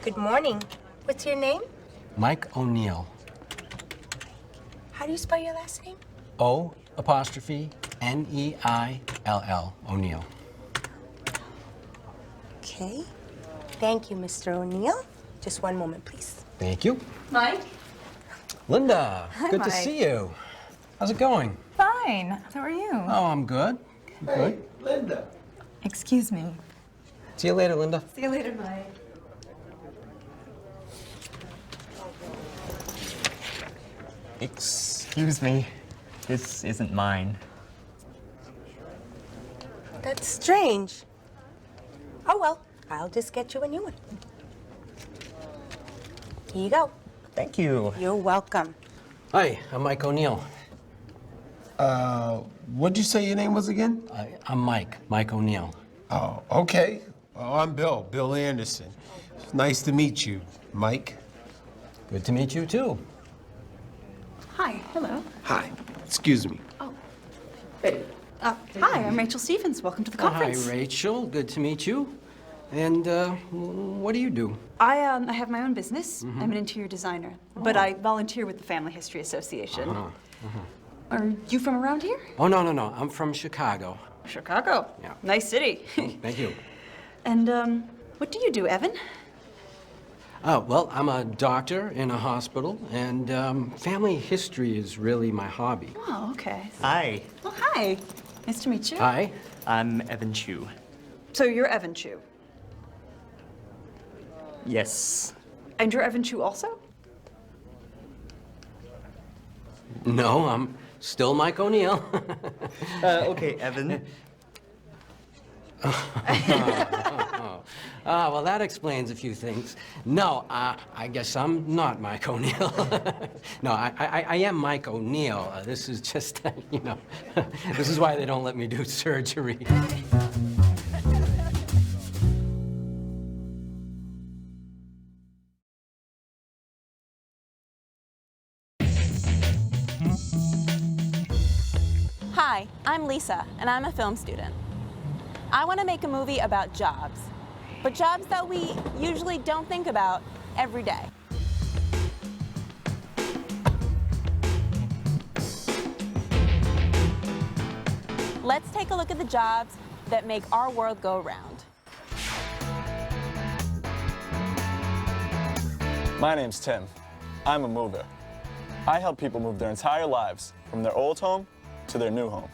Good morning. What's your name? Mike O'Neill. How do you spell your last name? O''N''E''I''L', O'Neill. Okay. Thank you, Mr. O'Neill. Just one moment, please. Thank you. Mike? Linda, Hi, good to Mike. see you. How's it going? Fine. How are you? Oh, I'm good. Hey, Linda. Excuse me. See you later, Linda. See you later, Mike. Excuse me. This isn't mine. That's strange. Oh, well, I'll just get you a new one. Here you go. Thank you. You're welcome. Hi, I'm Mike O'Neill. What'd you say your name was again? I'm Mike O'Neill. Oh, okay. Oh, I'm Bill Anderson. It's nice to meet you, Mike. Good to meet you, too. Hi. Hello. Hi. Excuse me. Hi, I'm Rachel Stevens. Welcome to the conference. Hi, Rachel. Good to meet you. And what do you do? I have my own business. I'm an interior designer, but I volunteer with the Family History Association. Are you from around here? Oh, no. I'm from Chicago. Chicago. Yeah. Nice city. Thank you. And what do you do, Evan? Well, I'm a doctor in a hospital, and family history is really my hobby. Oh, okay. Hi. Oh, hi. Nice to meet you. Hi. I'm Evan Chu. So you're Evan Chu. Yes. And you're Evan Chu also? No, I'm still Mike O'Neill. Okay, Evan. Well, that explains a few things. No, I guess I'm not Mike O'Neill. No, I am Mike O'Neill. This is just, this is why they don't let me do surgery. Hi, I'm Lisa, and I'm a film student. I want to make a movie about jobs, but jobs that we usually don't think about every day. Let's take a look at the jobs that make our world go round. My name's Tim. I'm a mover. I help people move their entire lives from their old home to their new home.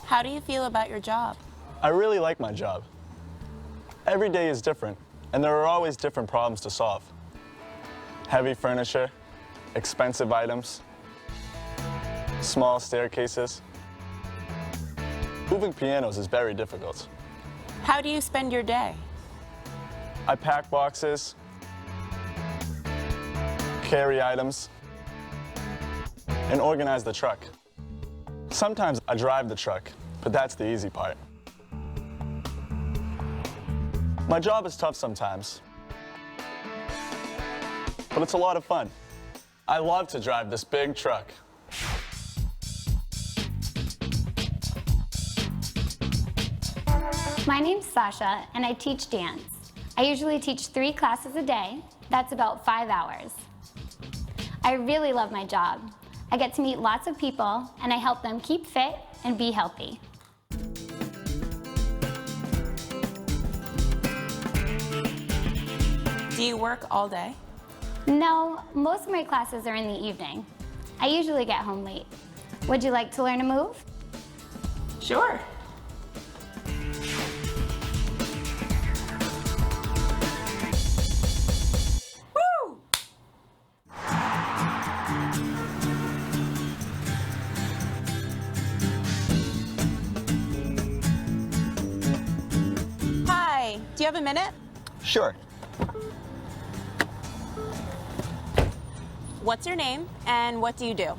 How do you feel about your job? I really like my job. Every day is different, and there are always different problems to solve. Heavy furniture, expensive items, small staircases. Moving pianos is very difficult. How do you spend your day? I pack boxes, carry items, and organize the truck. Sometimes I drive the truck, but that's the easy part. My job is tough sometimes, but it's a lot of fun. I love to drive this big truck. My name's Sasha, and I teach dance. I usually teach 3 classes a day. That's about 5 hours. I really love my job. I get to meet lots of people, and I help them keep fit and be healthy. Do you work all day? No, most of my classes are in the evening. I usually get home late. Would you like to learn a move? Sure. Woo! Hi, do you have a minute? Sure. What's your name and what do you do?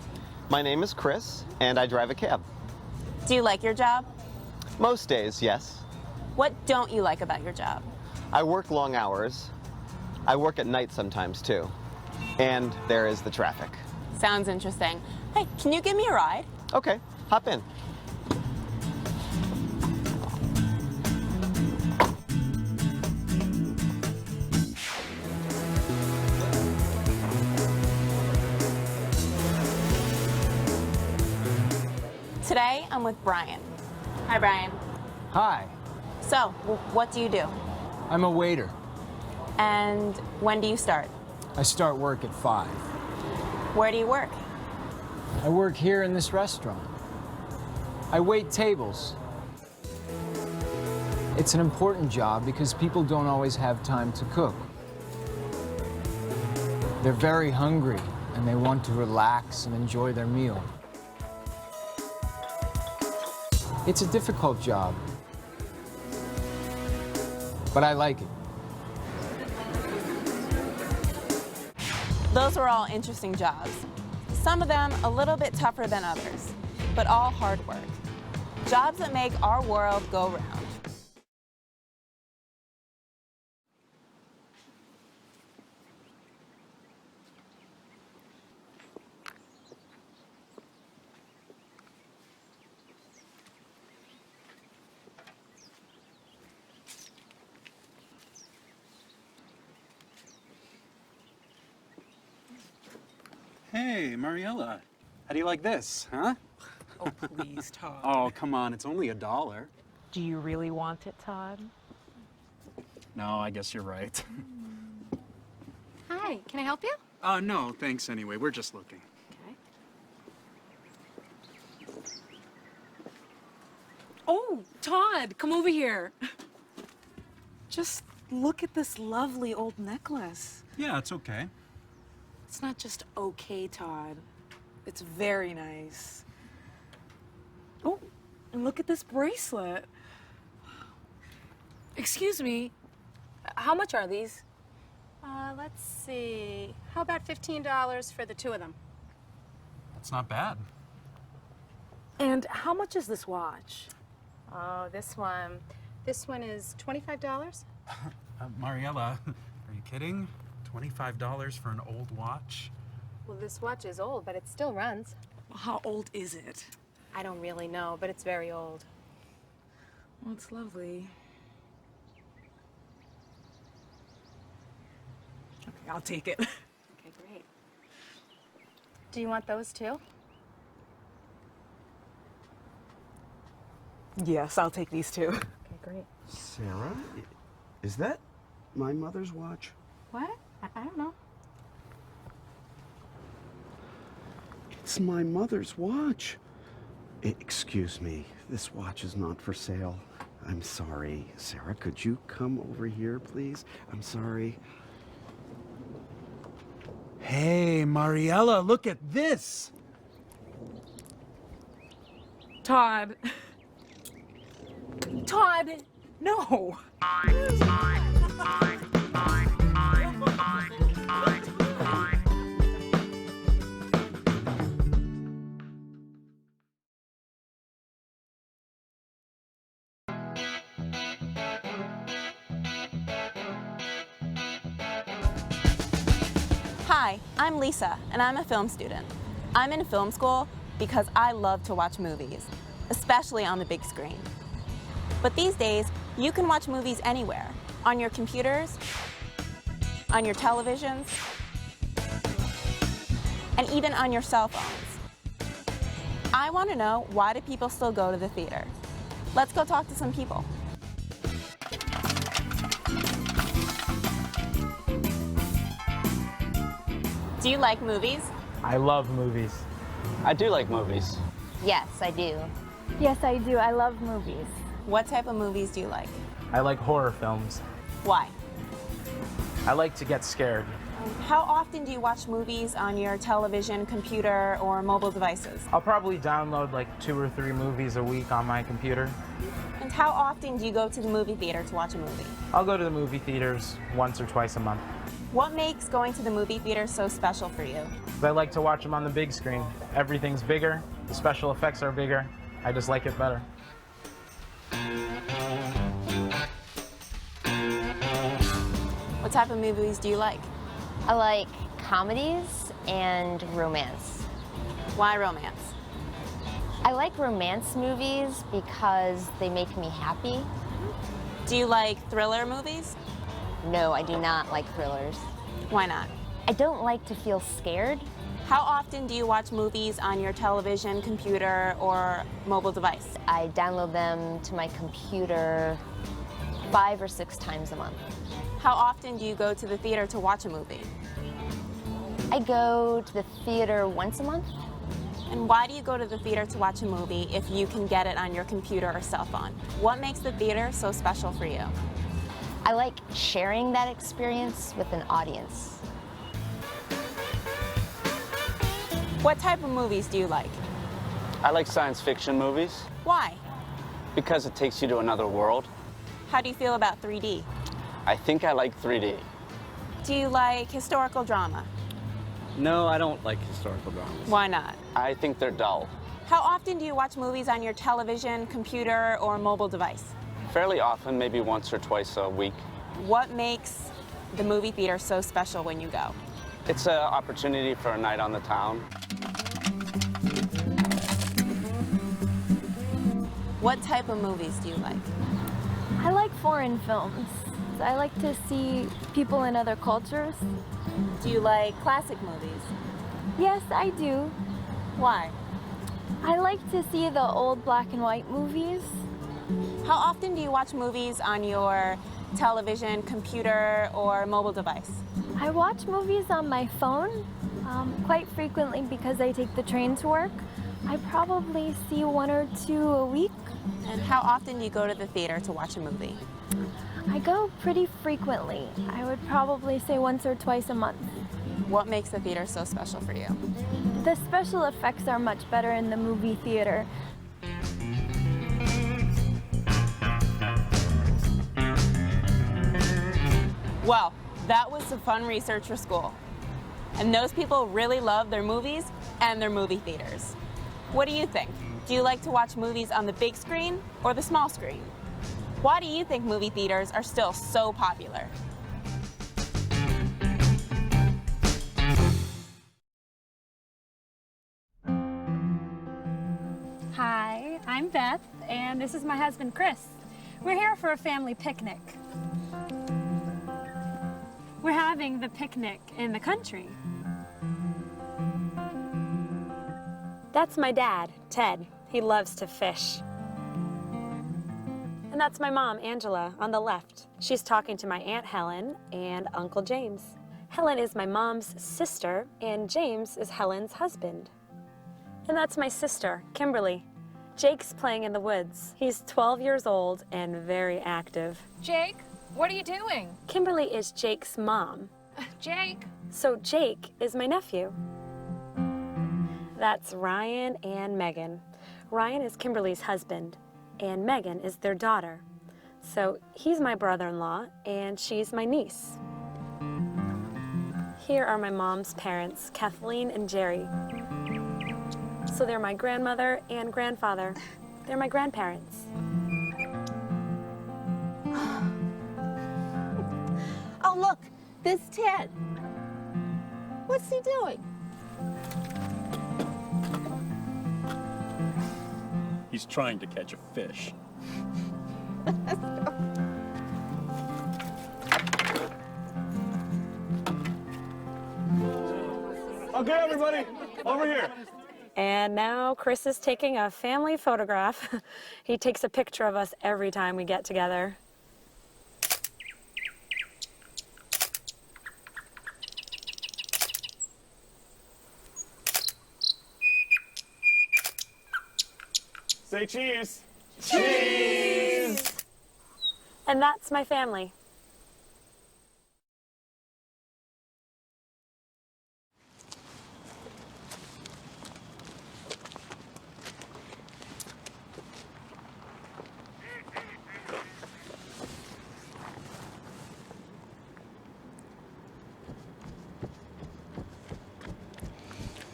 My name is Chris, and I drive a cab. Do you like your job? Most days, yes. What don't you like about your job? I work long hours. I work at night sometimes, too. And there is the traffic. Sounds interesting. Hey, can you give me a ride? Okay, hop in. Today, I'm with Brian. Hi, Brian. Hi, So, what do you do? I'm a waiter. And when do you start? I start work at 5. Where do you work? I work here in this restaurant. I wait tables. It's an important job because people don't always have time to cook. They're very hungry and they want to relax and enjoy their meal. It's a difficult job, but I like it. Those were all interesting jobs. Some of them a little bit tougher than others, but all hard work. Jobs that make our world go round. Hey, Mariella. How do you like this, huh? Oh, please, Todd. Oh, come on, it's only $1. Do you really want it, Todd? No, I guess you're right. Hi, can I help you? No, thanks anyway. We're just looking. Okay. Oh, Todd, come over here. Just look at this lovely old necklace. Yeah, it's okay. It's not just okay, Todd. It's very nice. Oh, and look at this bracelet. Excuse me, how much are these? Let's see. How about $15 for the two of them? That's not bad. And how much is this watch? Oh, this one is $25? Mariella, are you kidding? $25 for an old watch? Well, this watch is old, but it still runs. How old is it? I don't really know, but it's very old. Well, it's lovely. Okay, I'll take it. Okay, great. Do you want those too? Yes, I'll take these too. Okay, great. Sarah, is that my mother's watch? What? I don't know. It's my mother's watch. Excuse me, this watch is not for sale. I'm sorry. Sarah, could you come over here, please? I'm sorry. Hey, Mariella, look at this! Todd. Todd, no. Hi, I'm Lisa, and I'm a film student. I'm in film school because I love to watch movies, especially on the big screen. But these days, you can watch movies anywhere, on your computers, on your televisions, and even on your cell phones. I want to know, why do people still go to the theater? Let's go talk to some people. Do you like movies? I love movies. I do like movies. Yes, I do. Yes, I do. I love movies. What type of movies do you like? I like horror films. Why? I like to get scared. How often do you watch movies on your television, computer, or mobile devices? I'll probably download like 2 or 3 movies a week on my computer. And how often do you go to the movie theater to watch a movie? I'll go to the movie theaters once or twice a month. What makes going to the movie theater so special for you? I like to watch them on the big screen. Everything's bigger, the special effects are bigger. I just like it better. What type of movies do you like? I like comedies and romance. Why romance? I like romance movies because they make me happy. Do you like thriller movies? No, I do not like thrillers. Why not? I don't like to feel scared. How often do you watch movies on your television, computer, or mobile device? I download them to my computer 5 or 6 times a month. How often do you go to the theater to watch a movie? I go to the theater once a month. And why do you go to the theater to watch a movie if you can get it on your computer or cell phone? What makes the theater so special for you? I like sharing that experience with an audience. What type of movies do you like? I like science fiction movies Why? because it takes you to another world. How do you feel about 3D? I think I like 3D. Do you like historical drama? No, I don't like historical dramas. Why not? I think they're dull. How often do you watch movies on your television, computer, or mobile device? Fairly often, maybe once or twice a week. What makes the movie theater so special when you go? It's an opportunity for a night on the town. What type of movies do you like? I like foreign films. I like to see people in other cultures. Do you like classic movies? Yes, I do. Why? I like to see the old black and white movies. How often do you watch movies on your television, computer, or mobile device? I watch movies on my phone quite frequently because I take the train to work. I probably see 1 or 2 a week. And how often do you go to the theater to watch a movie? I go pretty frequently. I would probably say once or twice a month. What makes the theater so special for you? The special effects are much better in the movie theater. Well, that was some fun research for school. And those people really love their movies and their movie theaters. What do you think? Do you like to watch movies on the big screen or the small screen? Why do you think movie theaters are still so popular? Hi, I'm Beth, and this is my husband, Chris. We're here for a family picnic. We're having the picnic in the country. That's my dad, Ted. He loves to fish. And that's my mom, Angela, on the left. She's talking to my Aunt Helen and Uncle James. Helen is my mom's sister, and James is Helen's husband. And that's my sister, Kimberly. Jake's playing in the woods. He's 12 years old and very active. Jake, what are you doing? Kimberly is Jake's mom. Jake. So Jake is my nephew. That's Ryan and Megan. Ryan is Kimberly's husband, and Megan is their daughter. So he's my brother-in-law, and she's my niece. Here are my mom's parents, Kathleen and Jerry. So they're my grandmother and grandfather. They're my grandparents. Oh, look, there's Ted. What's he doing? He's trying to catch a fish. Okay, everybody, over here. And now Chris is taking a family photograph. He takes a picture of us every time we get together. Say cheese. Cheese! And that's my family.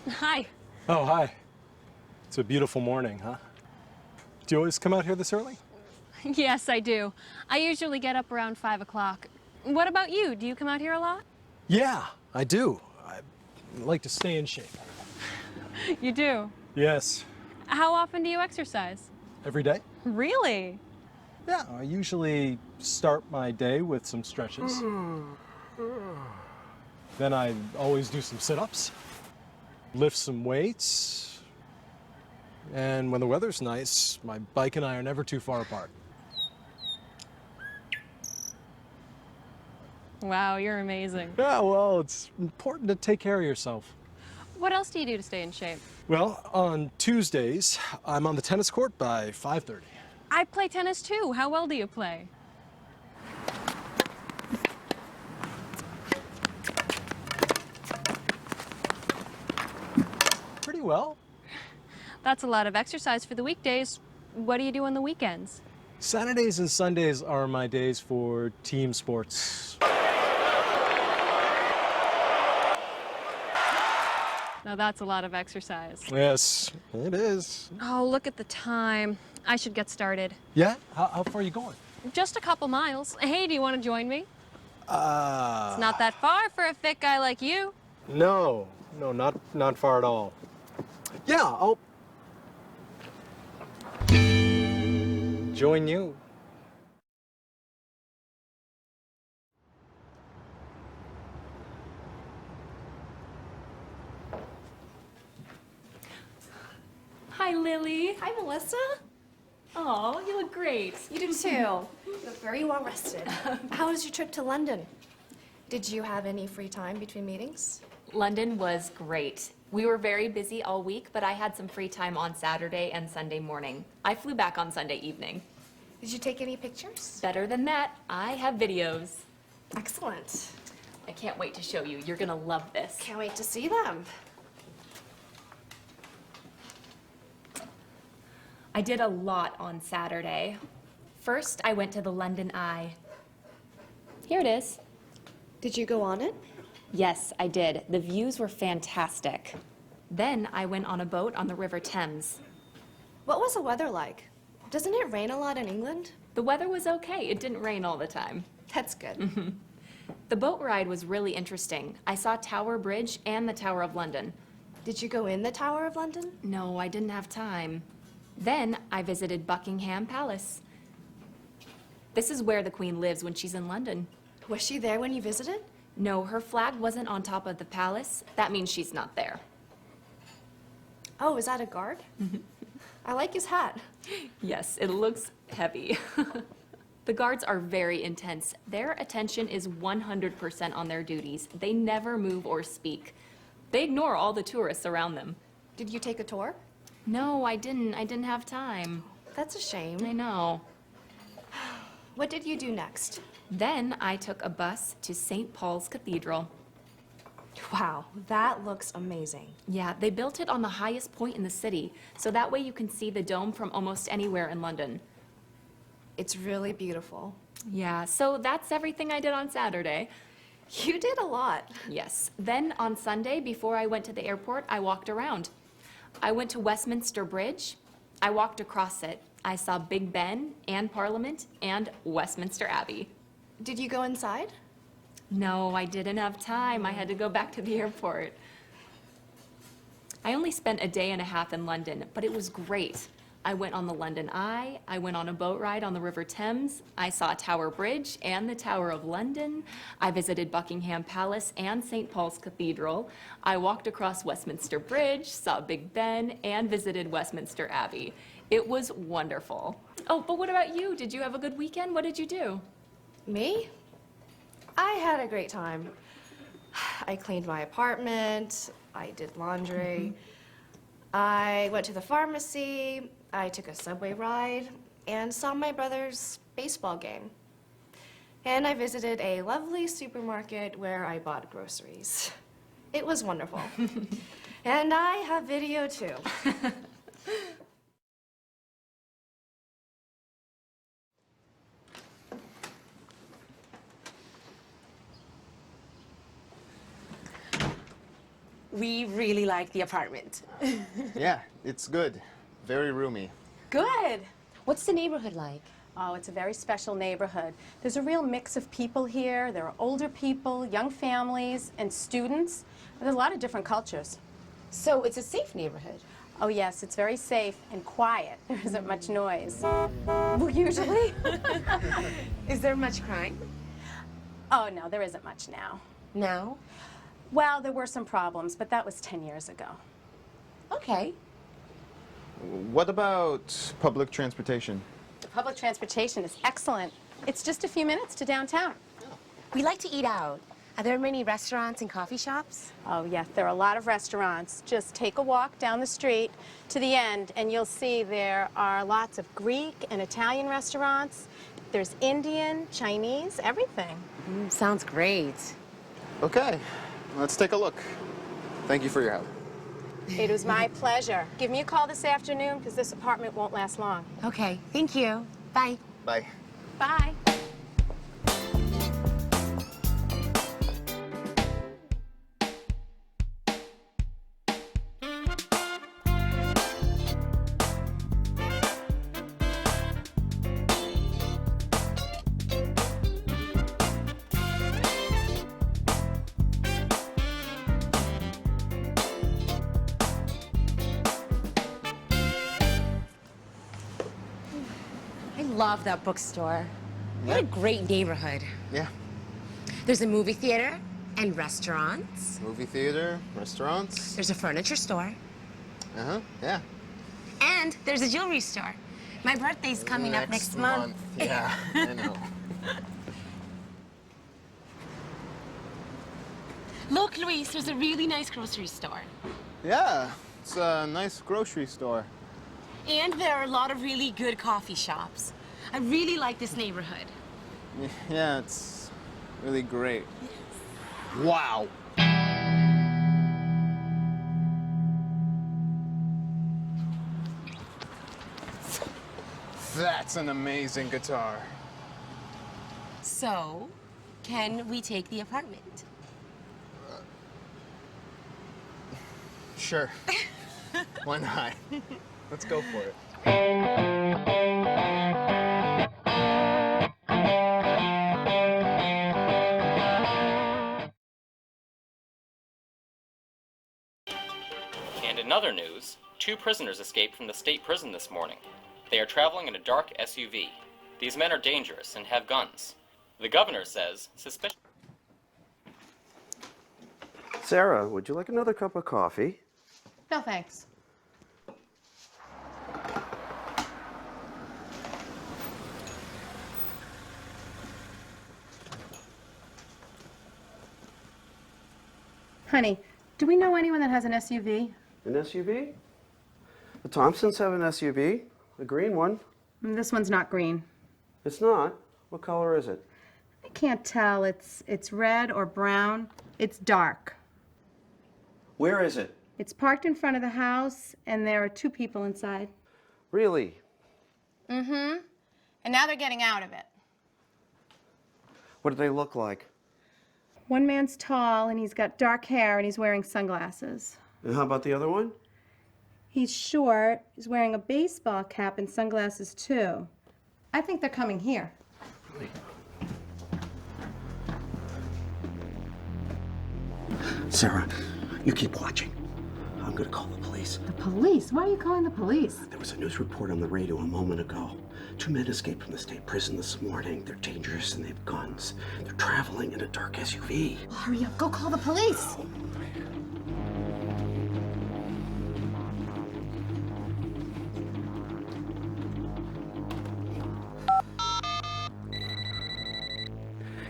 Hi. Oh, hi. It's a beautiful morning, huh? Do you always come out here this early? Yes, I do. I usually get up around 5 o'clock. What about you? Do you come out here a lot? Yeah, I do. I like to stay in shape. You do? Yes. How often do you exercise? Every day? Really? Yeah, I usually start my day with some stretches. Then I always do some sit-ups, lift some weights, and when the weather's nice, my bike and I are never too far apart. Wow, you're amazing. Yeah, well, it's important to take care of yourself. What else do you do to stay in shape? Well, on Tuesdays, I'm on the tennis court by 5:30. I play tennis too. How well do you play? Pretty well. That's a lot of exercise for the weekdays. What do you do on the weekends? Saturdays and Sundays are my days for team sports. Now that's a lot of exercise. Yes, it is. Oh, look at the time. I should get started. Yeah? How far are you going? Just a couple miles. Hey, do you want to join me? It's It's not that far for a fit guy like you. No, not far at all. Yeah, I'll join you. Hi, Lily. Hi, Melissa. Oh, you look great. You do too. You look very well rested. How was your trip to London? Did you have any free time between meetings? London was great. We were very busy all week, but I had some free time on Saturday and Sunday morning. I flew back on Sunday evening. Did you take any pictures? Better than that, I have videos. Excellent. I can't wait to show you. You're gonna love this. Can't wait to see them. I did a lot on Saturday. First, I went to the London Eye. Here it is. Did you go on it? Yes, I did. The views were fantastic. Then I went on a boat on the River Thames. What was the weather like? Doesn't it rain a lot in England? The weather was okay. It didn't rain all the time. That's good. The boat ride was really interesting. I saw Tower Bridge and the Tower of London. Did you go in the Tower of London? No, I didn't have time. Then I visited Buckingham Palace. This is where the Queen lives when she's in London. Was she there when you visited? No, her flag wasn't on top of the palace. That means she's not there. Oh, is that a guard? I like his hat. Yes, it looks heavy. The guards are very intense. Their attention is 100% on their duties. They never move or speak. They ignore all the tourists around them. Did you take a tour? No, I didn't. I didn't have time. That's a shame. I know. What did you do next? Then I took a bus to St. Paul's Cathedral. Wow, that looks amazing. Yeah, they built it on the highest point in the city, so that way you can see the dome from almost anywhere in London. It's really beautiful. Yeah, so that's everything I did on Saturday. You did a lot. Yes. Then on Sunday, before I went to the airport, I walked around. I went to Westminster Bridge. I walked across it. I saw Big Ben and Parliament and Westminster Abbey. Did you go inside? No, I didn't have time. I had to go back to the airport. I only spent a day and a half in London, but it was great. I went on the London Eye. I went on a boat ride on the River Thames. I saw Tower Bridge and the Tower of London. I visited Buckingham Palace and St. Paul's Cathedral. I walked across Westminster Bridge, saw Big Ben, and visited Westminster Abbey. It was wonderful. Oh, but what about you? Did you have a good weekend? What did you do? Me? I had a great time. I cleaned my apartment. I did laundry. I went to the pharmacy. I took a subway ride and saw my brother's baseball game. And I visited a lovely supermarket where I bought groceries. It was wonderful. And I have video too. We really like the apartment. Yeah, it's good. Very roomy. Good. What's the neighborhood like? Oh, it's a very special neighborhood. There's a real mix of people here. There are older people, young families, and students. There's a lot of different cultures. So it's a safe neighborhood? Oh, yes, it's very safe and quiet. There isn't much noise. Well, usually. Is there much crime? Oh, no, there isn't much now. Now? Well, there were some problems, but that was 10 years ago. Okay. What about public transportation? Public transportation is excellent. It's just a few minutes to downtown. We like to eat out. Are there many restaurants and coffee shops? Oh, yes, there are a lot of restaurants. Just take a walk down the street to the end, and you'll see there are lots of Greek and Italian restaurants. There's Indian, Chinese, everything. Sounds great. Okay, let's take a look. Thank you for your help. It was my pleasure. Give me a call this afternoon, because this apartment won't last long. Okay, thank you. Bye. Bye. Bye. I love that bookstore. What a great neighborhood. Yeah. There's a movie theater and restaurants. Movie theater, restaurants. There's a furniture store. Uh-huh, yeah. And there's a jewelry store. My birthday's coming up next month. Yeah, I know. Look, Luis, there's a really nice grocery store. Yeah, it's a nice grocery store. And there are a lot of really good coffee shops. I really like this neighborhood. Yeah, it's really great. Wow. That's an amazing guitar. So, can we take the apartment? Sure. Why not? Let's go for it. And in other news, 2 prisoners escaped from the state prison this morning. They are traveling in a dark SUV. These men are dangerous and have guns. The governor says suspicion. Sarah, would you like another cup of coffee? No, thanks. Honey, do we know anyone that has an SUV? An SUV? The Thompsons have an SUV, a green one. This one's not green. It's not? What color is it? I can't tell. It's red or brown. It's dark. Where is it? It's parked in front of the house, and there are 2 people inside. Really? Mm-hmm. And now they're getting out of it. What do they look like? One man's tall, and he's got dark hair, and he's wearing sunglasses. And how about the other one? He's short. He's wearing a baseball cap and sunglasses, too. I think they're coming here. Really? Sarah, you keep watching. I'm going to call the police. The police? Why are you calling the police? There was a news report on the radio a moment ago. 2 men escaped from the state prison this morning. They're dangerous and they have guns. They're traveling in a dark SUV. Well, hurry up. Go call the police.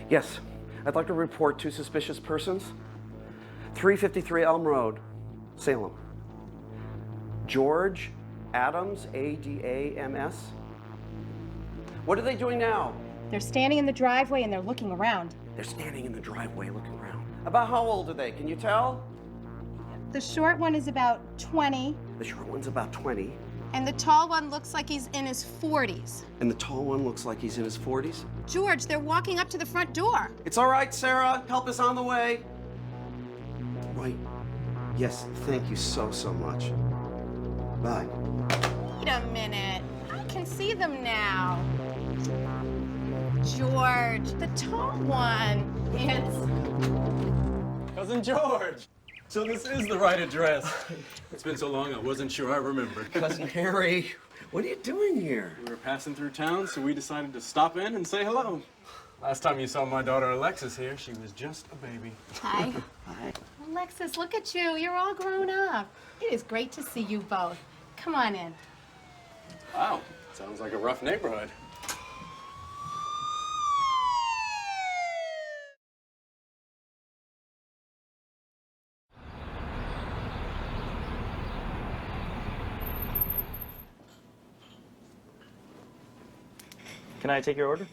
Yes, I'd like to report 2 suspicious persons. 353 Elm Road, Salem. George Adams, A-D-A-M-S. What are they doing now? They're standing in the driveway and they're looking around. They're standing in the driveway looking around. About how old are they? Can you tell? The short one is about 20. The short one's about 20. And the tall one looks like he's in his 40s. And the tall one looks like he's in his 40s. George, they're walking up to the front door. It's all right, Sarah. Help is on the way. Right. Yes, thank you so much. Bye. Wait a minute. I can see them now. George, the tall one. It's... Cousin George! So this is the right address. It's been so long I wasn't sure I remembered. Cousin Harry, what are you doing here? We were passing through town, so we decided to stop in and say hello. Last time you saw my daughter Alexis here, she was just a baby. Hi. Hi. Alexis, look at you. You're all grown up. It is great to see you both. Come on in. Wow, sounds like a rough neighborhood. Can I take your order?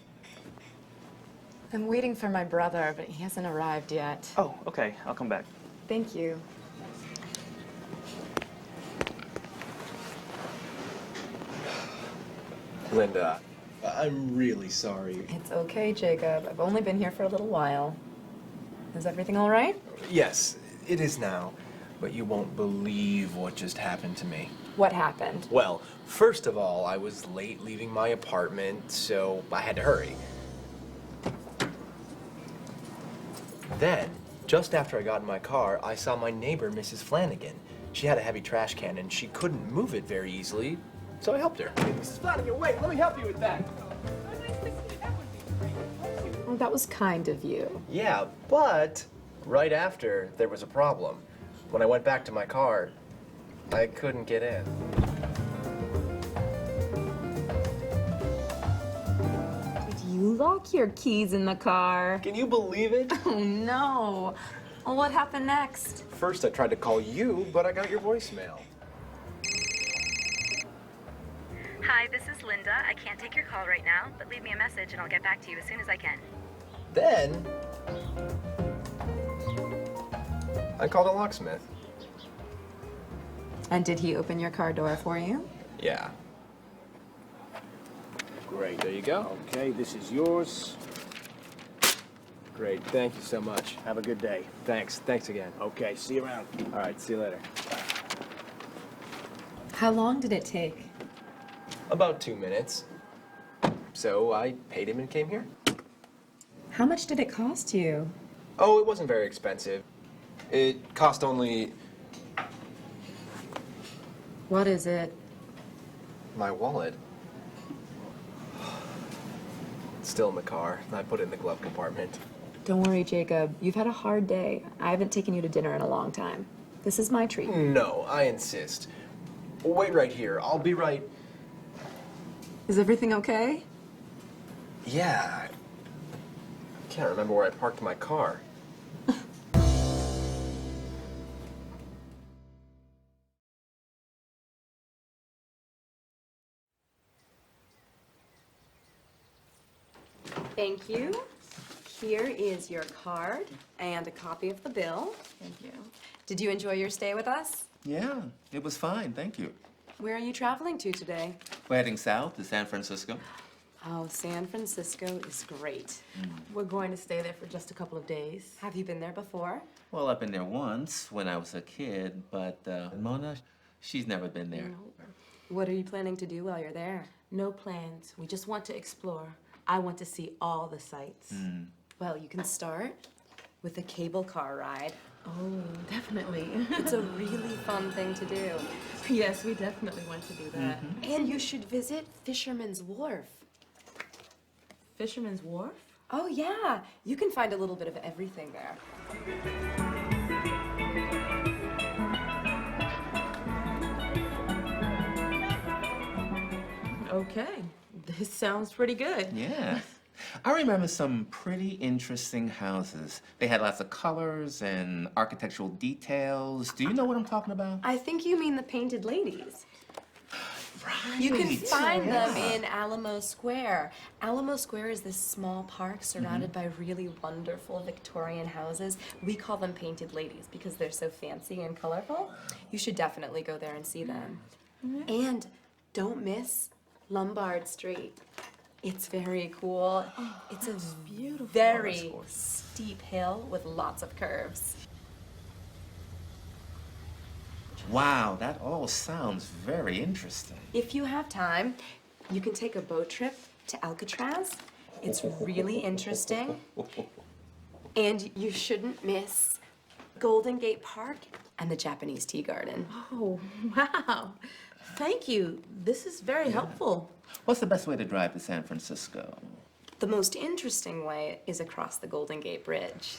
I'm waiting for my brother, but he hasn't arrived yet. Oh, okay. I'll come back. Thank you. Linda, I'm really sorry. It's okay, Jacob. I've only been here for a little while. Is everything all right? Yes, it is now, but you won't believe what just happened to me. What happened? Well, first of all, I was late leaving my apartment, so I had to hurry. Then, just after I got in my car, I saw my neighbor, Mrs. Flanagan. She had a heavy trash can and she couldn't move it very easily, so I helped her. Hey, Mrs. Flanagan, wait, let me help you with that. Oh, that was kind of you. Yeah, but right after, there was a problem. When I went back to my car, I couldn't get in. Did you lock your keys in the car? Can you believe it? Oh, no. Well, what happened next? First, I tried to call you, but I got your voicemail. Hi, this is Linda. I can't take your call right now, but leave me a message and I'll get back to you as soon as I can. Then, I called a locksmith. And did he open your car door for you? Yeah. Great, there you go. Okay, this is yours. Great, thank you so much. Have a good day. Thanks again. Okay, see you around. All right, see you later. How long did it take? About 2 minutes. So I paid him and came here. How much did it cost you? Oh, it wasn't very expensive. It cost only... What is it? my wallet. It's still in the car. I put it in the glove compartment. Don't worry, Jacob. You've had a hard day. I haven't taken you to dinner in a long time. This is my treat. No, I insist. Wait right here. I'll be right... Is everything okay? Yeah. I can't remember where I parked my car. Thank you. Here is your card and a copy of the bill. Thank you. Did you enjoy your stay with us? Yeah, it was fine, thank you. Where are you traveling to today? We're heading south to San Francisco. Oh, San Francisco is great. We're going to stay there for just a couple of days. Have you been there before? Well, I've been there once when I was a kid, but Mona, she's never been there. What are you planning to do while you're there? No plans. We just want to explore. I want to see all the sights. Well, you can start with a cable car ride. Oh, definitely. It's a really fun thing to do. Yes, we definitely want to do that. And you should visit Fisherman's Wharf. Fisherman's Wharf? Oh, yeah. You can find a little bit of everything there. Okay. This sounds pretty good. Yeah. I remember some pretty interesting houses. They had lots of colors and architectural details. Do you know what I'm talking about? I think you mean the Painted Ladies. Right. You can find them in Alamo Square. Alamo Square is this small park surrounded by really wonderful Victorian houses. We call them Painted Ladies because they're so fancy and colorful. You should definitely go there and see them. And don't miss Lombard Street. It's very cool. It's a beautiful, very steep hill with lots of curves. Wow, that all sounds very interesting. If you have time, you can take a boat trip to Alcatraz. It's really interesting. And you shouldn't miss Golden Gate Park and the Japanese Tea Garden. Oh, wow. Thank you. This is very helpful. What's the best way to drive to San Francisco? The most interesting way is across the Golden Gate Bridge.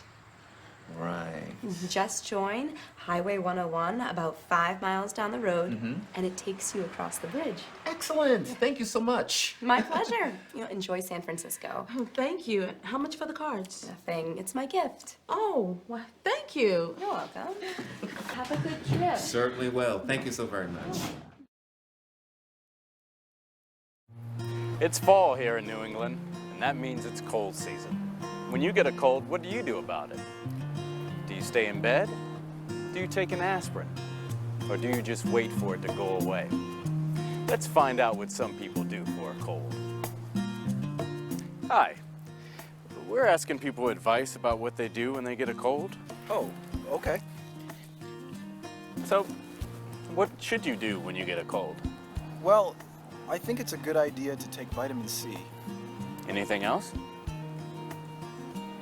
Right. Just join Highway 101 about 5 miles down the road, and it takes you across the bridge. Excellent. Thank you so much. My pleasure. Enjoy San Francisco. Oh, thank you. How much for the cards? Nothing. It's my gift. Oh, well, thank you. You're welcome. Have a good trip. Certainly will. Thank you so very much. It's fall here in New England, and that means it's cold season. When you get a cold, what do you do about it? Do you stay in bed? Do you take an aspirin? Or do you just wait for it to go away? Let's find out what some people do for a cold. Hi. We're asking people advice about what they do when they get a cold. Oh, okay. So, what should you do when you get a cold? Well, I think it's a good idea to take vitamin C. Anything else?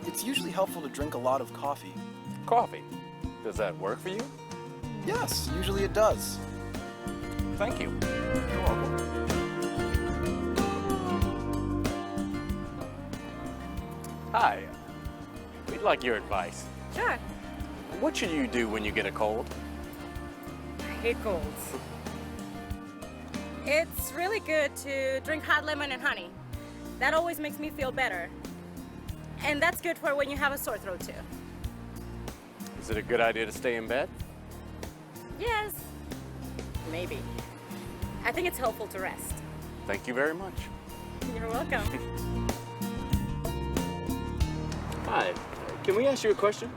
It's usually helpful to drink a lot of coffee. Coffee. Does that work for you? Yes, usually it does. Thank you. You're welcome. Hi. We'd like your advice. Sure. What should you do when you get a cold? I hate colds. It's really good to drink hot lemon and honey. That always makes me feel better. And that's good for when you have a sore throat too. Is it a good idea to stay in bed? Yes. Maybe. I think it's helpful to rest. Thank you very much. You're welcome. Hi. Can we ask you a question?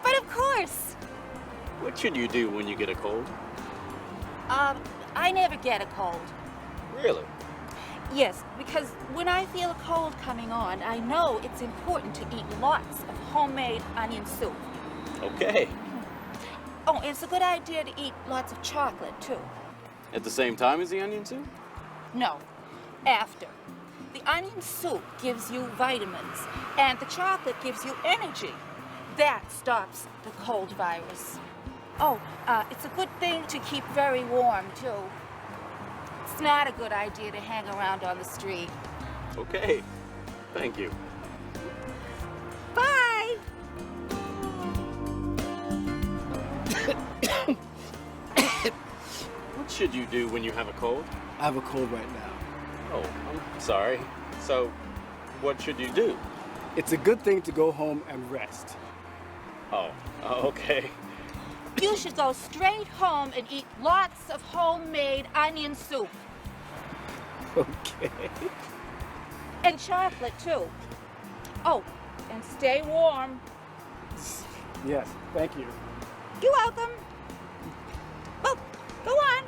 But of course. What should you do when you get a cold? I never get a cold. Really? Yes, because when I feel a cold coming on, I know it's important to eat lots of homemade onion soup. Okay. Oh, and it's a good idea to eat lots of chocolate, too. At the same time as the onion soup? No, after. The onion soup gives you vitamins, and the chocolate gives you energy. That stops the cold virus. Oh, it's a good thing to keep very warm, too. It's not a good idea to hang around on the street. Okay. Thank you. Bye! What should you do when you have a cold? I have a cold right now. Oh, I'm sorry. So, what should you do? It's a good thing to go home and rest. Oh, okay. You should go straight home and eat lots of homemade onion soup. Okay. And chocolate, too. Oh, and stay warm. Yes, thank you. You're welcome. Well, go on.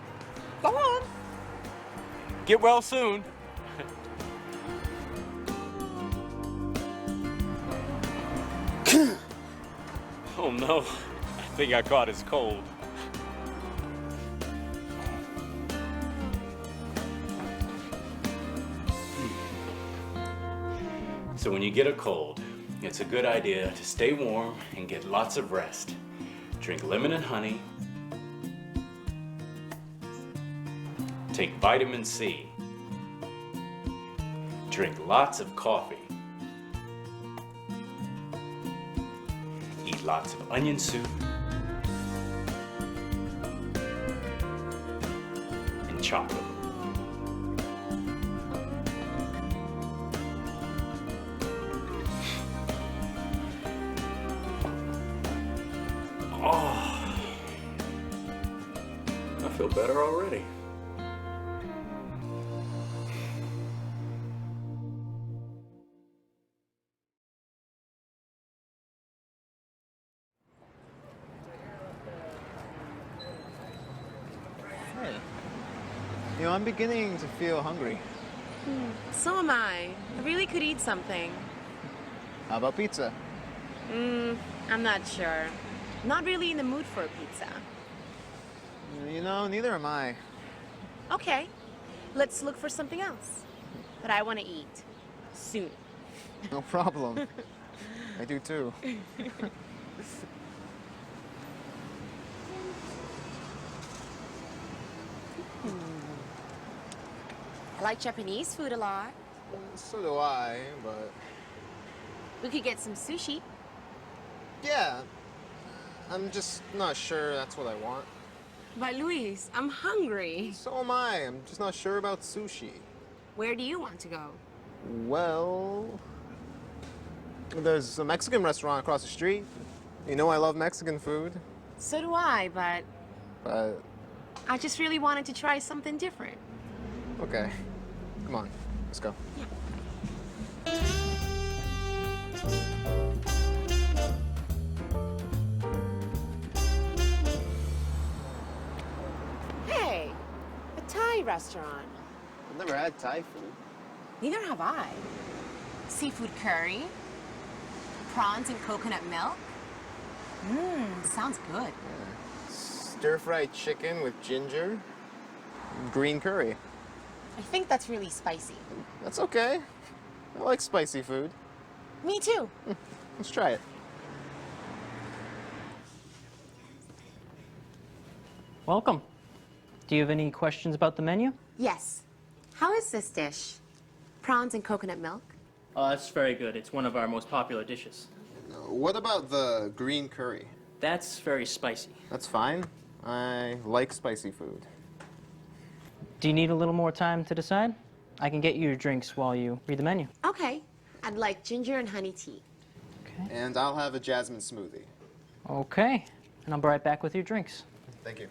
Go home. Get well soon. Oh no, I think I caught his cold. So when you get a cold, it's a good idea to stay warm and get lots of rest. Drink lemon and honey. Take vitamin C. Drink lots of coffee. Eat lots of onion soup. And chocolate. Oh, I feel better already. Hey. I'm beginning to feel hungry. So am I. I really could eat something. How about pizza? I'm not sure. Not really in the mood for a pizza. Neither am I. Okay, let's look for something else. But I want to eat. Soon. No problem. I do too. I like Japanese food a lot. So do I, but... We could get some sushi. Yeah. I'm just not sure that's what I want. But Luis, I'm hungry. So am I. I'm just not sure about sushi. Where do you want to go? Well, there's a Mexican restaurant across the street. You know I love Mexican food. So do I, but But, I just really wanted to try something different. okay. Come on, let's go. Hey, a Thai restaurant. I've never had Thai food. Neither have I. Seafood curry, prawns and coconut milk. Sounds good. Stir-fried chicken with ginger, green curry. I think that's really spicy. That's okay. I like spicy food. Me too. Let's try it. Welcome. Do you have any questions about the menu? Yes. How is this dish? Prawns and coconut milk? That's very good. It's one of our most popular dishes. What about the green curry? That's very spicy. That's fine. I like spicy food. Do you need a little more time to decide? I can get you your drinks while you read the menu. Okay. I'd like ginger and honey tea. And I'll have a jasmine smoothie. Okay. And I'll be right back with your drinks. Thank you.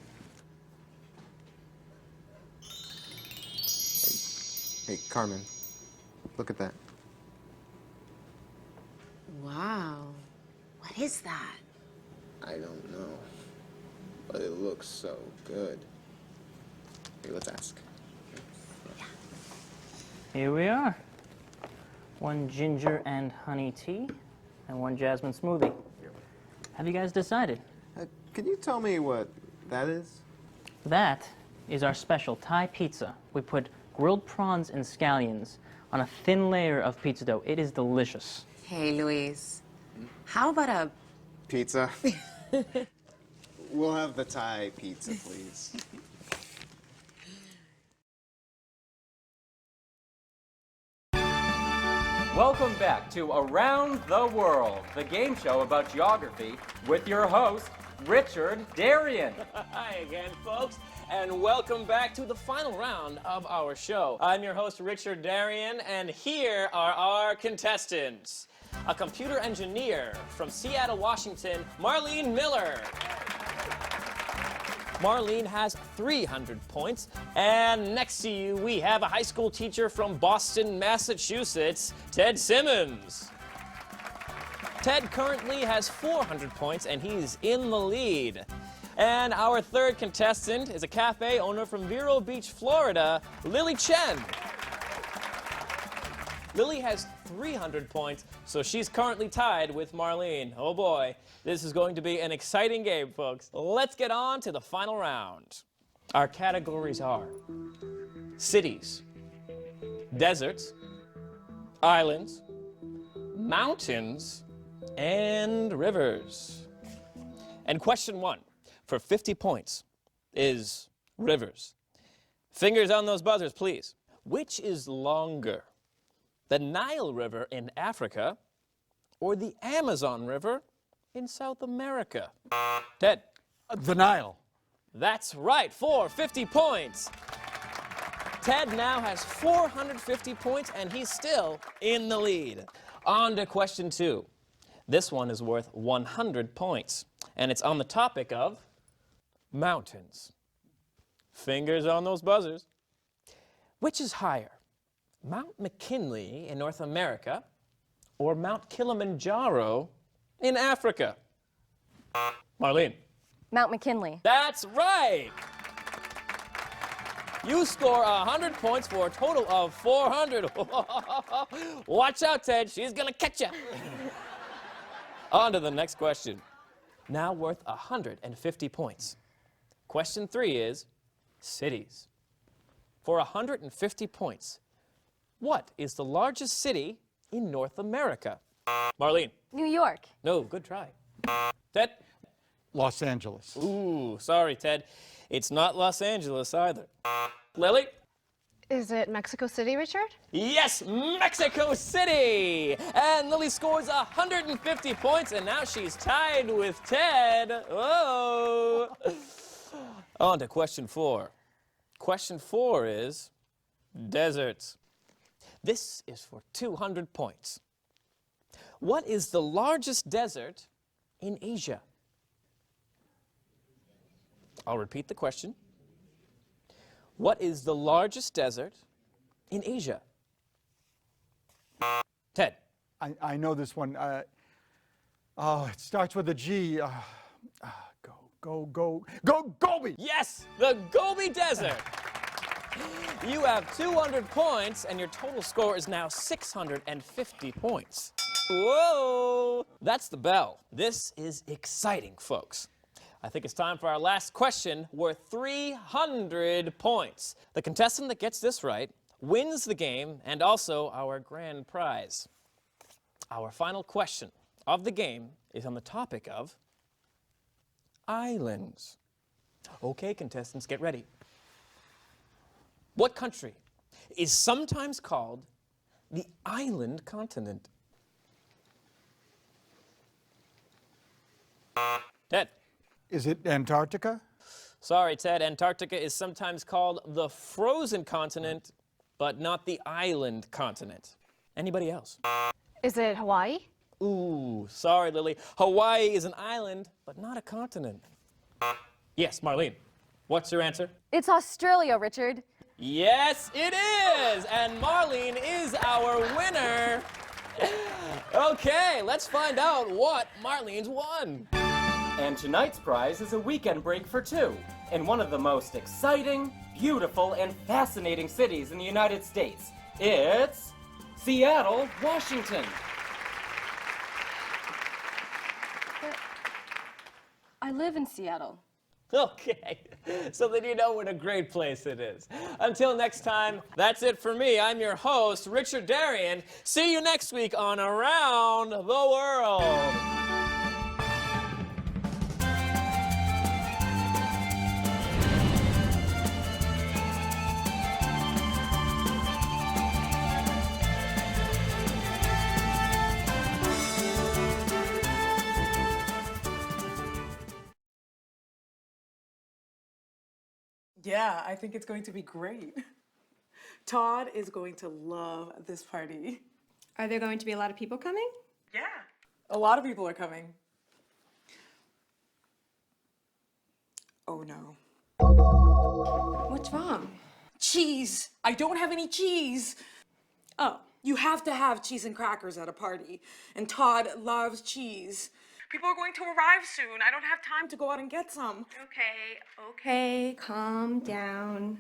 Hey, Carmen, look at that. Wow. What is that? I don't know, but it looks so good. Hey, let's ask. Here we are. One ginger and honey tea, and one jasmine smoothie. Have you guys decided? Can you tell me what that is? That is our special Thai pizza. We put grilled prawns and scallions on a thin layer of pizza dough. It is delicious. Hey, Luis. How about a... Pizza. We'll have the Thai pizza, please. Welcome back to Around the World, the game show about geography with your host, Richard Darien. Hi again, folks, and welcome back to the final round of our show. I'm your host, Richard Darien, and here are our contestants. A computer engineer from Seattle, Washington, Marlene Miller. Marlene has 300 points. And next to you, we have a high school teacher from Boston, Massachusetts, Ted Simmons. Ted currently has 400 points, and he's in the lead. And our third contestant is a cafe owner from Vero Beach, Florida, Lily Chen. Lily has 300 points, so she's currently tied with Marlene. Oh boy, this is going to be an exciting game, folks. Let's get on to the final round. Our categories are cities, deserts, islands, mountains, and rivers. And question 1 for 50 points is rivers. Fingers on those buzzers, please. Which is longer, the Nile River in Africa or the Amazon River in South America? Ted? The Nile. That's right, for 50 points. Ted now has 450 points, and he's still in the lead. On to question 2. This one is worth 100 points, and it's on the topic of mountains. Fingers on those buzzers. Which is higher, Mount McKinley in North America or Mount Kilimanjaro in Africa? Marlene? Mount McKinley. That's right! You score 100 points for a total of 400. Watch out, Ted. She's going to catch you. On to the next question. Now worth 150 points. Question 3 is cities. For 150 points, what is the largest city in North America? Marlene? New York. No, good try. Ted? Los Angeles. Ooh, sorry, Ted. It's not Los Angeles either. Lily? Is it Mexico City, Richard? Yes, Mexico City! And Lily scores 150 points, and now she's tied with Ted. Whoa! On to question 4. Question 4 is deserts. This is for 200 points. What is the largest desert in Asia? I'll repeat the question. What is the largest desert in Asia? Ted. I know this one. It starts with a G. Gobi! Yes, the Gobi Desert. You have 200 points, and your total score is now 650 points. Whoa! That's the bell. This is exciting, folks. I think it's time for our last question worth 300 points. The contestant that gets this right wins the game and also our grand prize. Our final question of the game is on the topic of islands. Okay, contestants, get ready. What country is sometimes called the island continent? Ted. Is it Antarctica? Sorry, Ted. Antarctica is sometimes called the frozen continent, but not the island continent. Anybody else? Is it Hawaii? Ooh, sorry, Lily. Hawaii is an island, but not a continent. Yes, Marlene. What's your answer? It's Australia, Richard. Yes, it is! And Marlene is our winner. Okay, let's find out what Marlene's won. And tonight's prize is a weekend break for 2 in one of the most exciting, beautiful, and fascinating cities in the United States. It's Seattle, Washington. I live in Seattle. Okay, so then you know what a great place it is. Until next time, that's it for me. I'm your host, Richard Darien. See you next week on Around the World. Yeah, I think it's going to be great. Todd is going to love this party. Are there going to be a lot of people coming? Yeah. A lot of people are coming. Oh no. What's wrong? Cheese! I don't have any cheese! Oh. You have to have cheese and crackers at a party. And Todd loves cheese. People are going to arrive soon. I don't have time to go out and get some. Okay, calm down.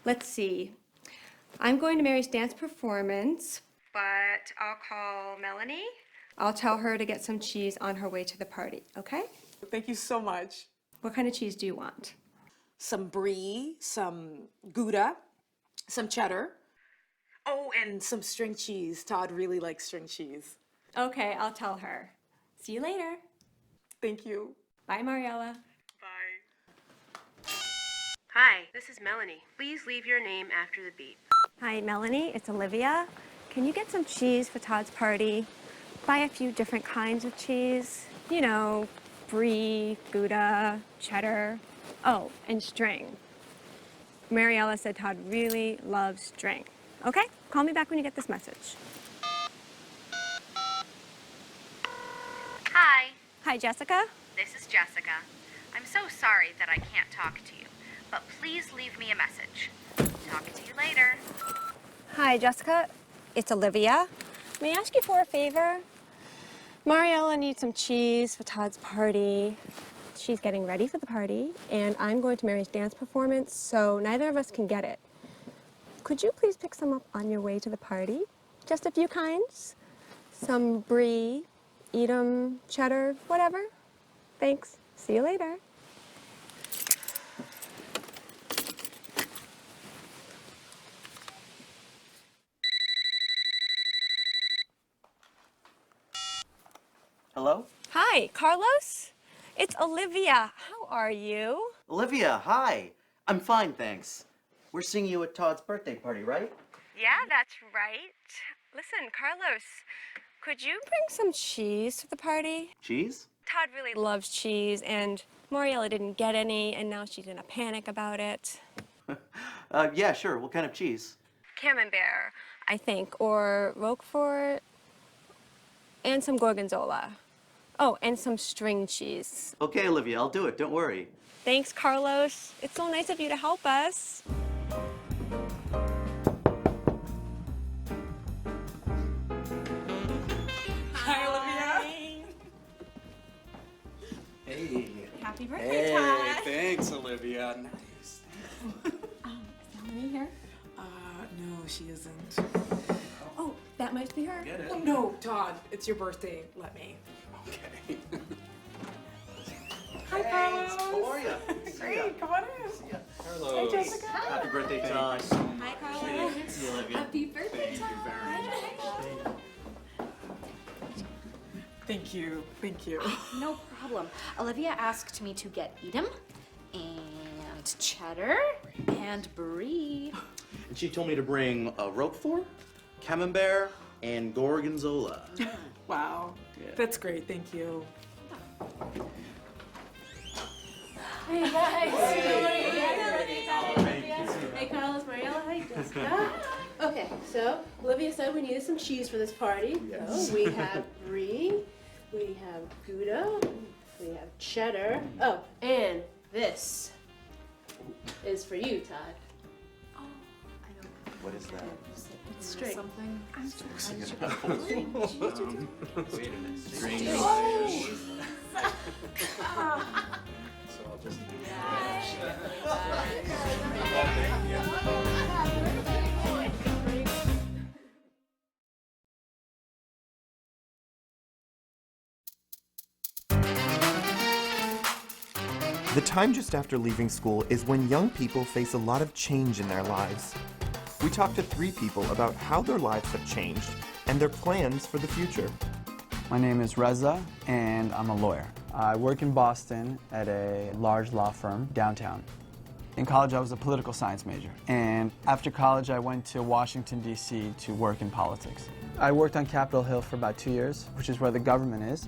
Let's see. I'm going to Mary's dance performance, but I'll call Melanie. I'll tell her to get some cheese on her way to the party, okay? Thank you so much. What kind of cheese do you want? Some brie, some Gouda, some cheddar. Oh, and some string cheese. Todd really likes string cheese. Okay, I'll tell her. See you later. Thank you. Bye, Mariella. Bye. Hi, this is Melanie. Please leave your name after the beep. Hi, Melanie. It's Olivia. Can you get some cheese for Todd's party? Buy a few different kinds of cheese. You know, brie, Gouda, cheddar. Oh, and string. Mariella said Todd really loves string. Okay? Call me back when you get this message. Hi, Hi, Jessica. this is Jessica. I'm so sorry that I can't talk to you, but please leave me a message. Talk to you later. Hi, Jessica. It's Olivia. May I ask you for a favor? Mariella needs some cheese for Todd's party. She's getting ready for the party, and I'm going to Mary's dance performance, so neither of us can get it. Could you please pick some up on your way to the party? Just a few kinds. Some brie, Edam, cheddar, whatever. Thanks. See you later. Hello? Hi, Carlos. It's Olivia. How are you? Olivia, hi. I'm fine, thanks. We're seeing you at Todd's birthday party, right? Yeah, that's right. Listen, Carlos, could you Bring some cheese to the party. Cheese? Todd really loves cheese, and Mariella didn't get any, and now she's in a panic about it. Yeah, sure. What kind of cheese? Camembert, I think, or Roquefort, and some Gorgonzola. Oh, and some string cheese. Okay, Olivia, I'll do it. Don't worry. Thanks, Carlos. It's so nice of you to help us. Hi, Olivia. Hey. Happy birthday, Todd. Thanks, Olivia. Nice. Is Melanie here? No, she isn't. Oh, that might be her. Get it? Oh, no, Todd, it's your birthday. Let me. Okay. Hi, Carlos. How are you? Great, come on in. Carlos. Hey, Jessica. Happy birthday, Todd. Hi, Carlos. See you, Olivia. Happy birthday, Thank you. Thank you. No problem. Olivia asked me to get Edam and cheddar and brie. And she told me to bring a Roquefort, Camembert, and Gorgonzola. Wow. Yeah. That's great. Thank you. Hey guys. Hey, Carlos, Mariella, hi, Jessica. Okay, so Olivia said we needed some cheese for this party. Yes. So we have brie, we have Gouda, we have cheddar. Oh, and this is for you, Todd. What is that? It's string. Something. Wait a minute. String. So I'll just do The time just after leaving school is when young people face a lot of change in their lives. We talked to 3 people about how their lives have changed and their plans for the future. My name is Reza, and I'm a lawyer. I work in Boston at a large law firm downtown. In college, I was a political science major, and after college, I went to Washington, D.C. to work in politics. I worked on Capitol Hill for about 2 years, which is where the government is,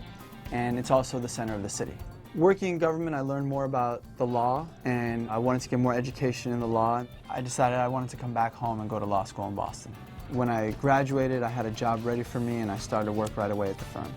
and it's also the center of the city. Working in government, I learned more about the law, and I wanted to get more education in the law. I decided I wanted to come back home and go to law school in Boston. When I graduated, I had a job ready for me, and I started work right away at the firm.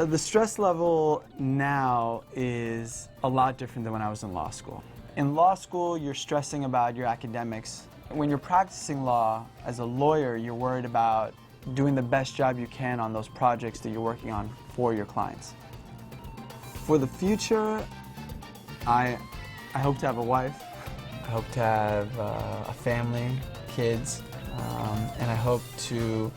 The stress level now is a lot different than when I was in law school. In law school, you're stressing about your academics. When you're practicing law, as a lawyer, you're worried about doing the best job you can on those projects that you're working on for your clients. For the future, I hope to have a wife. I hope to have a family, kids, and I hope to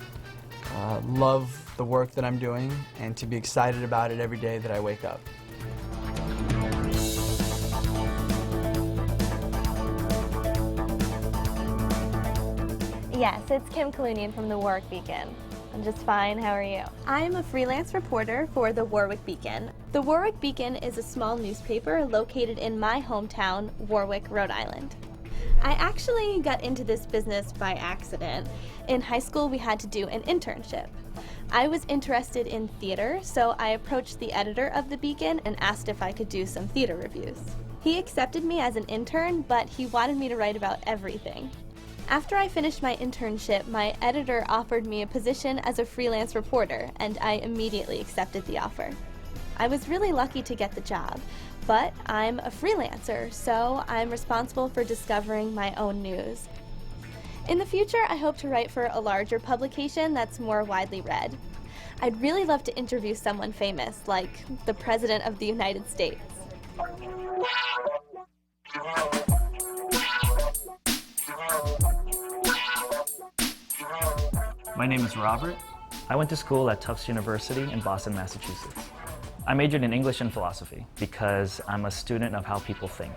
love the work that I'm doing and to be excited about it every day that I wake up. Yes, it's Kim Kalunian from the Warwick Beacon. I'm just fine, how are you? I'm a freelance reporter for the Warwick Beacon. The Warwick Beacon is a small newspaper located in my hometown, Warwick, Rhode Island. I actually got into this business by accident. In high school, we had to do an internship. I was interested in theater, so I approached the editor of the Beacon and asked if I could do some theater reviews. He accepted me as an intern, but he wanted me to write about everything. After I finished my internship, my editor offered me a position as a freelance reporter, and I immediately accepted the offer. I was really lucky to get the job, but I'm a freelancer, so I'm responsible for discovering my own news. In the future, I hope to write for a larger publication that's more widely read. I'd really love to interview someone famous, like the President of the United States. My name is Robert. I went to school at Tufts University in Boston, Massachusetts. I majored in English and philosophy because I'm a student of how people think.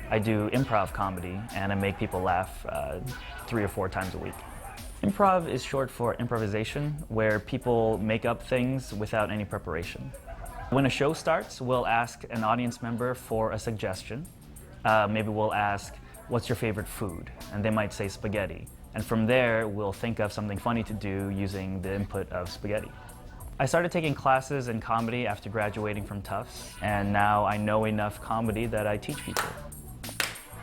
I do improv comedy and I make people laugh 3 or 4 times a week. Improv is short for improvisation, where people make up things without any preparation. When a show starts, we'll ask an audience member for a suggestion. Maybe we'll ask, what's your favorite food? And they might say spaghetti. And from there, we'll think of something funny to do using the input of spaghetti. I started taking classes in comedy after graduating from Tufts, and now I know enough comedy that I teach people.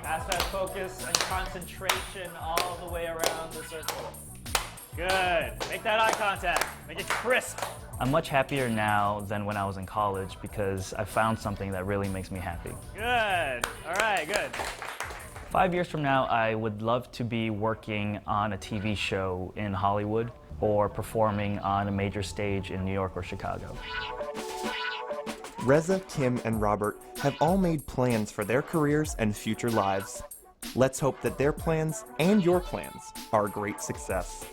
Pass that focus and concentration all the way around the circle. Good. Make that eye contact. Make it crisp. I'm much happier now than when I was in college because I found something that really makes me happy. Good. All right, good. 5 years from now, I would love to be working on a TV show in Hollywood or performing on a major stage in New York or Chicago. Reza, Kim, and Robert have all made plans for their careers and future lives. Let's hope that their plans and your plans are a great success.